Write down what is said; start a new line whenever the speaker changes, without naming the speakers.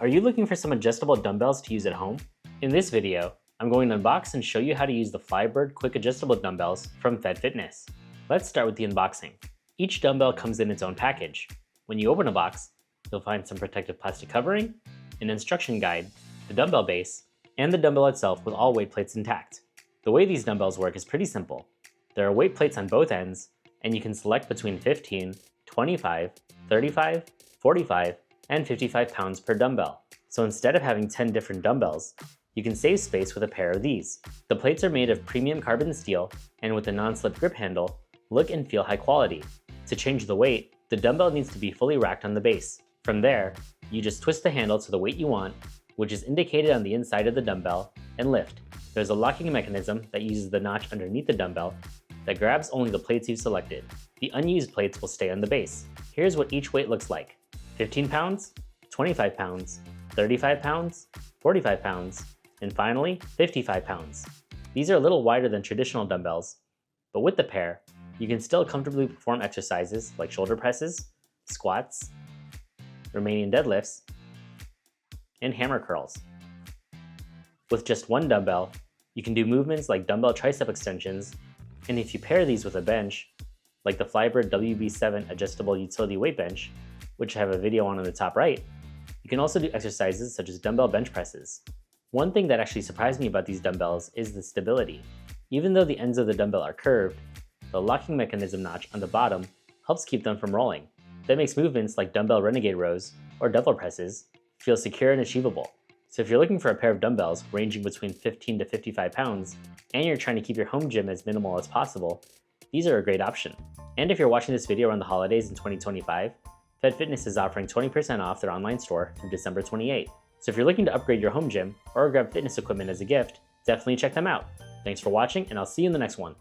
Are you looking for some adjustable dumbbells to use at home? In this video, I'm going to unbox and show you how to use the Flybird Quick Adjustable Dumbbells from Fitness. Let's start with the unboxing. Each dumbbell comes in its own package. When you open a box, you'll find some protective plastic covering, an instruction guide, the dumbbell base, and the dumbbell itself with all weight plates intact. The way these dumbbells work is pretty simple. There are weight plates on both ends, and you can select between 15, 25, 35, 45, and 55 pounds per dumbbell. So instead of having 10 different dumbbells, you can save space with a pair of these. The plates are made of premium carbon steel, and with a non-slip grip handle, look and feel high quality. To change the weight, the dumbbell needs to be fully racked on the base. From there, you just twist the handle to the weight you want, which is indicated on the inside of the dumbbell, and lift. There's a locking mechanism that uses the notch underneath the dumbbell that grabs only the plates you've selected. The unused plates will stay on the base. Here's what each weight looks like: 15 pounds, 25 pounds, 35 pounds, 45 pounds, and finally 55 pounds. These are a little wider than traditional dumbbells, but with the pair, you can still comfortably perform exercises like shoulder presses, squats, Romanian deadlifts, and hammer curls. With just one dumbbell, you can do movements like dumbbell tricep extensions, and if you pair these with a bench, like the Flybird WB7 Adjustable Utility Weight Bench, which I have a video on the top right, you can also do exercises such as dumbbell bench presses. One thing that actually surprised me about these dumbbells is the stability. Even though the ends of the dumbbell are curved, the locking mechanism notch on the bottom helps keep them from rolling. That makes movements like dumbbell renegade rows or devil presses feel secure and achievable. So if you're looking for a pair of dumbbells ranging between 15 to 55 pounds, and you're trying to keep your home gym as minimal as possible, these are a great option. And if you're watching this video around the holidays in 2025, Fitness is offering 20% off their online store through December 28. So if you're looking to upgrade your home gym or grab fitness equipment as a gift, definitely check them out. Thanks for watching, and I'll see you in the next one.